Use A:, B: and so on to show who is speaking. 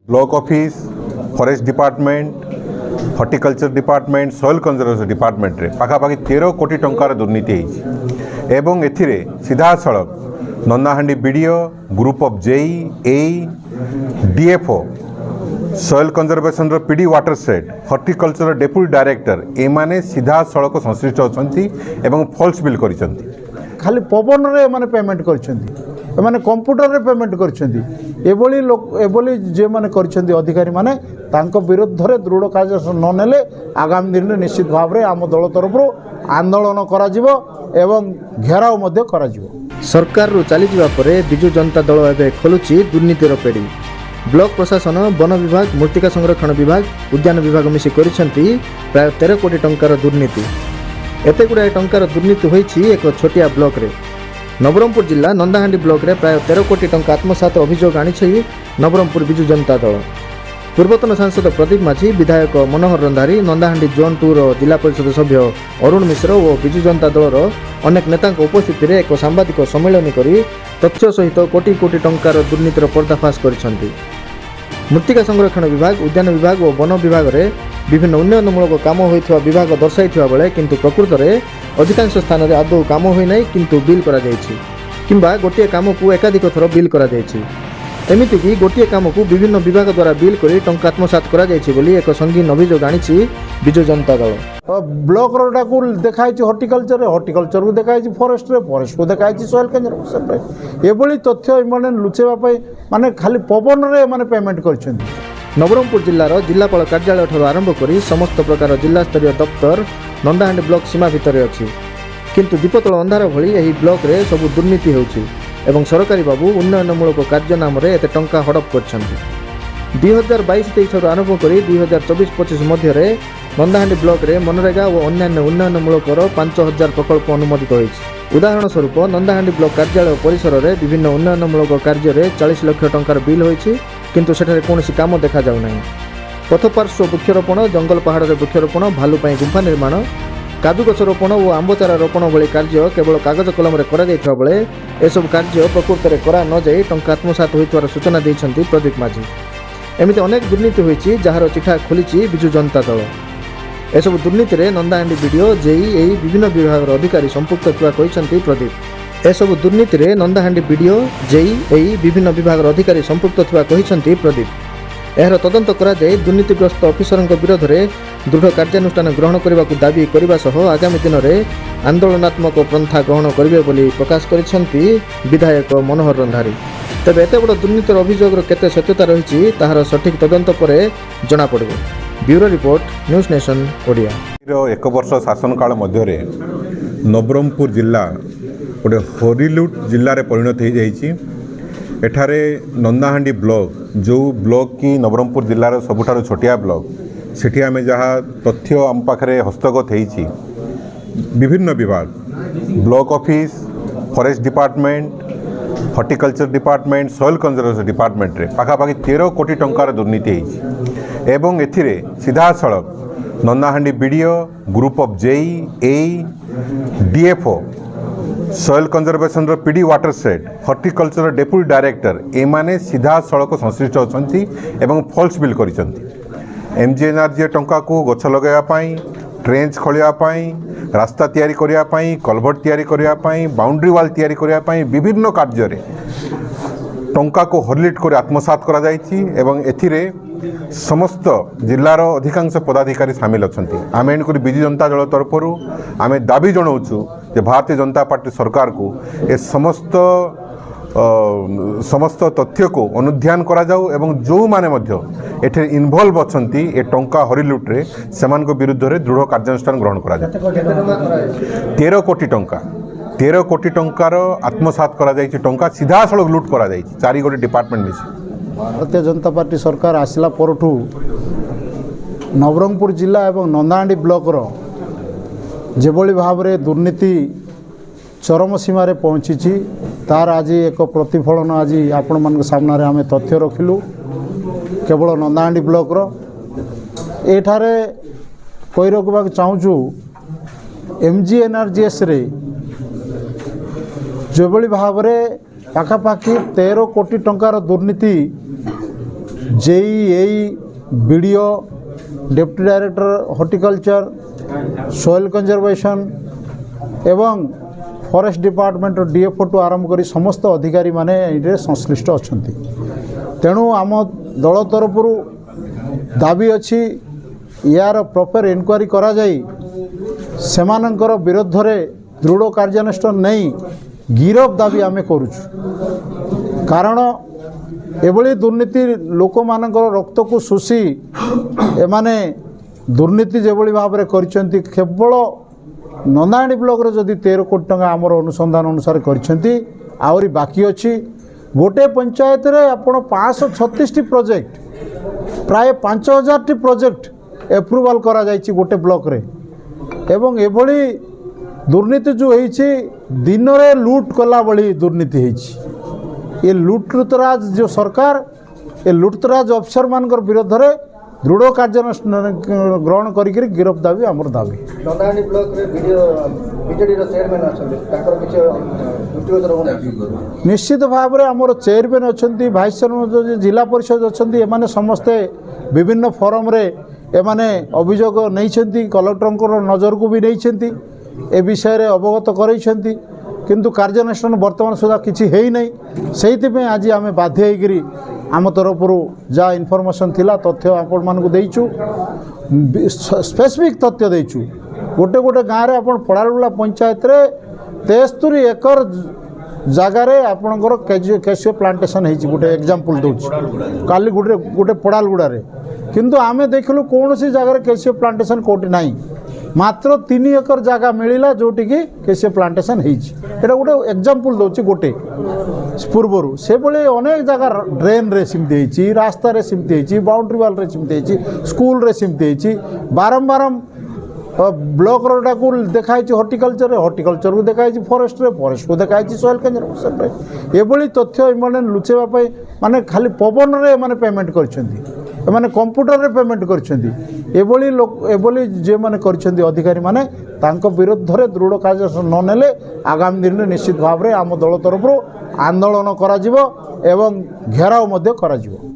A: Block office forest department horticulture department soil conservation department रे पाखापाखि 13 कोटी टंकार दुर्नीति होती एवं एथिरे सीधा सड़क Nandahandi BDO group of JE AE DFO soil conservation रो PD watershed horticulture deputy director एमाने सीधा सड़क संश्लिष्ट होती एवं फॉल्स बिल करिसंती
B: खाली पवन रे माने पेमेंट करछंती माने कंप्यूटर रे पेमेंट करछंती एबोली लोक एबोली जे माने करछंती अधिकारी माने तांको विरुद्ध रे दृढ़ कार्यानुष्ठान न नेले आगामी दिन में निश्चित भाव रे आम दल तरफ आंदोलन करा जिवो एवं घेराव मध्य करा जिवो।
C: सरकार रु चली जिबा परे बिजु जनता दल एबे खोलुची दुर्नीतिर पेड़ी। ब्लॉक प्रशासन वन विभाग मृत्तिका संरक्षण विभाग उद्यान विभाग मिसी करिसंती प्राय 13 कोटी टंकार दुर्नीति। एते गुड़ाए टंकार दुर्नीति होईछि एक छोटिया ब्लॉक रे। नवरंगपुर जिला नंदाहांडी ब्लॉक रे प्राय 13 कोटी टंका आत्मसात अभियोग आनिछि नवरंगपुर बिजु जनता दल। पूर्वतन सांसद प्रदीप माझी विधायक मनोहर रंधारी नंदाहांडी जोन 2 जिला परिषद सभ्य अरुण मिश्र और बिजु जनता दलर अनेक नेता उपस्थिति में एक सांबादिक सम्मेलन करी तथ्य सहित कोटी कोटी टंकार दुर्नीतिर पर्दाफाश करिसंती। मृत्तिका संरक्षण विभाग उद्यान विभाग और वन विभाग रे विभिन्न उन्नयनमूलक काम होइथिबा विभाग दर्शाइथिबा बेले किंतु प्रकृत रे अधिकांश स्थान रे आदौ काम होई नै किंतु बिल करा जायछि किंबा गोटिए काम को एकाधिक थर बिल करा जायछि। एमिति कि गोटिए काम को विभिन्न विभाग द्वारा बिल करी टंका आत्मसात करा जायछि बोली एक संगीन अभियोग आनिछि बिजु जनता दल।
B: ब्लॉक रोडा को देखाई हॉर्टिकल्चर हॉर्टिकल्चर को देखाई फॉरेस्ट को देखाई सॉइल कंजर्वेशन एभली तथ्य इमाने लुचेबा माने खाली पवन रे माने पेमेंट करछंती।
C: नवरंगपुर जिलार जिलापाल कार्यालय ठारू आरंभ करी समस्त प्रकार जिला स्तरीय दफ्तर नंदाहांडी ब्लॉक सीमा भितर अछि किंतु दीपतल अंधार भली एही ब्लॉक रे सबु दुर्नीति होउछि एवं सरकारी बाबू उन्नयनमूलक कार्य नाम रे एते टंका हड़प करछंती। 2022-23 आरंभ करी 2024-25 मध्य रे नंदाहांडी ब्लॉक रे मनरेगा और अन्य उन्नयनमूलक 5000 प्रकल्प अनुमोदित होइछि। उदाहरण स्वरूप नंदाहांडी ब्लॉक कार्यालय परिसर रे विभिन्न उन्नयनमूलक कार्य रे 40 लाख टंकार बिल होइछि किंतु सेठारे कोनोसी काम देखा जाउ नाही। पथपार्श्व वृक्षरोपण जंगल पहाड़ रे वृक्षरोपण भालू पई गुंफा निर्माण काजू गछ रोपण और आंबचारा रोपण भली कार्य केवल कागज कलम रे करा जायथिबा बेले एसब कार्य प्रकृत रे करा न जाई टंका आत्मसात होइतवार सूचना दैछंती प्रदीप माझी। एमिति अनेक दुर्नीति होइछि जहार चिठा खोलिछि बिजु जनता दल। एसब दुर्नीति रे नंदाहांडी वीडियो जेई एई विभिन्न विभाग अधिकारी संपुक्त थिबा कहिसंती प्रदीप। एसब दुर्नीति रे नंदाहांडी वीडियो जेई एई विभिन्न विभाग अधिकारी संपुक्त थिबा कहिसंती प्रदीप। एहर तदंत करा जाय दुर्नीतिग्रस्त अफिसरଙ୍କ विरोध में दृढ़ कार्यानुष्ठान ग्रहण करने को दाबी करने सह आगामी दिन में आंदोलनात्मक पंथा ग्रहण करेंगे बोली प्रकाश करिसेंती विधायक मनोहर रंधारी। तेज एत बड़ दुर्नीतिर अभियोग केते सत्यता रही ताहार सठिक तदंत पर जना पड़िबो। Bureau report News Nation Odia.
A: एक वर्ष शासन काल मध्य नवरंगपुर जिला गोटे हरिलुट जिले में परिणत हो जाइए। एठारे नंदाहांडी ब्लॉक जो ब्लॉक की नवरंगपुर जिलार सबुठार छोटिया ब्लॉक सेठी आमे जहाँ तथ्य आम पाखे हस्तगत होइछि विभिन्न विभाग block office forest department horticulture department soil conservation department रे पाखापाखि 13 कोटी टंकार दुर्नीति होइछि एवं एथिरे सीधा सड़क Nandahandi BDO group of JE AE DFO soil conservation रो PD watershed horticulture deputy director एमाने सीधा सड़क संश्लिष्ट होती एवं फॉल्स बिल करिसंती। एमजीएनआरजे टंका को गछ लगाई ट्रेंच खोलियापाई रास्ता तैयारी करियापाई कलभर्ट तैयारी करियापाई बाउंड्री वाल तैयारी करियापाई विभिन्न कार्य रे टंका को हरलिट कर आत्मसात करा जायछि एवं एथिरे समस्त जिलार अधिकांश पदाधिकारी सामिल अछंती। आमे एनकुरी बिजु जनता दल तरफरु आमे दाबी जणाउछु जे भारतीय जनता पार्टी सरकार को ए समस्त तथ्य को अनुध्यान करा जाऊ एवं जो माने मध्य एठे इन्वॉल्व अछंती ए टंका हरिलुट रे सेमानक विरुद्ध रे दृढ़ कार्यानुष्ठान ग्रहण करा जाय। 13 कोटी टंकार आत्मसात करा जायछि टंका सीधा सड़क लुट करा जायछि 4 गोटी डिपार्टमेंट मिसी।
B: भारतीय जनता पार्टी सरकार आसला परठू नवरंगपुर जिला एवं नंदाहांडी ब्लॉक रो जेभली भाव में दुर्नीति चरम सीमार पहुँची तार आज एक प्रतिफलन आज आपण मान सामने आम तथ्य रखिलु। केवल नंदाहांडी ब्लॉक रो एठारे कही रखा चाहूँ एमजीएनआरजीएस रे जो भाव में पाखापाखि 13 कोटी टंकार दुर्नीति JE BDO deputy director horticulture soil conservation एवं फॉरेस्ट डिपार्टमेंट डीएफओ टू आरंभ कर समस्त अधिकारी माने ये संश्लिष्ट अच्छा तेणु आम दल तरफ दाबी अच्छी यार प्रॉपर इनक्वारी करा जाई सेमानंकर विरुद्ध रे दृढ़ कार्यानुष्ठान नहीं गिरफ दाबी आमे करूछु कारण एभली दुर्नीति लोक मानकर रक्त को शोषी एमाने दुर्नीति जेभली भाव में करिसेंती केवल नंदाहांडी ब्लॉक रे जदि 13 कोटी टंका आमर अनुसंधान अनुसार करिसेंती आउरी बाकी अच्छी गोटे पंचायत रे आपण 536 टी प्रोजेक्ट प्राय 5000 टी प्रोजेक्ट एप्रूवाल करा जाइछि गोटे ब्लॉक रे एवं एभली दुर्नीति जो होइछि दिन रे लूट कला बली दुर्नीति होइछि ये लुटतराज जो सरकार ये लुटतराज अफसर मानकर विरोध रे दृढ़ कार्यानुष्ठान ग्रहण करिक गिरफ दाबी आमर दाबी
C: नंदाहांडी ब्लॉक रे बीजेडी रो चेयरमैन अछन ताकर किछ दृष्टिगोचर होना
B: निश्चित भाव में आमर चेयरमैन अच्छी भाइस चेयरमैन जो जिला परिषद अच्छी एमाने समस्ते विभिन्न फोरम रे एमाने अभियोग नहीं कलेक्टर नजर को भी नहीं ए विषय रे अवगत करैछंती किंतु कार्यानुष्ठान वर्तमान सुधा किसी है नहीं से आज आम बाध्य होकरी आम तरफ जहाँ इनफर्मेशन थिला तथ्य आपण मानक देइछु स्पेसिफिक तथ्य देइछु गोटे गोटे गाँव में आप पड़ालुला पंचायत रे 73 एकर जगार आपणकर कैसियो प्लांटेशन होती गोटे एग्जांपल दूसरी काली गोटे गोटे पड़ालगुड़े किंतु आमे देखलु कौन सी जगार कैसियो प्लांटेशन कोटी नहीं मात्र 3 एकर जगह मिलला जोटी की कैसियो प्लांटेशन होता गोटे एग्जांपल दूसरी गोटे पूर्वर से भाई अनेक जगह ड्रेन रे सिमती होती रास्ता रे सिमती होती बाउंड्री वाल रे सिमती होती स्कूल रे सिमती होती बारंबार ब्लॉक रोडा को देखाई हॉर्टिकल्चर को देखाई फॉरेस्ट को देखाई सॉइल कंजर्वेशन एभली तथ्य इमाने लुचेबा माने खाली पवन रे माने पेमेंट करछंती माने कंप्यूटर रे पेमेंट करछंती एभली लोक एभली जे माने करछंती अधिकारी माने तांको विरुद्ध रे दृढ़ कार्य न नेले आगामी दिन में निश्चित भाव में आम दल तरफ आंदोलन करा जिवो एवं घेराव मध्य करा जिवो।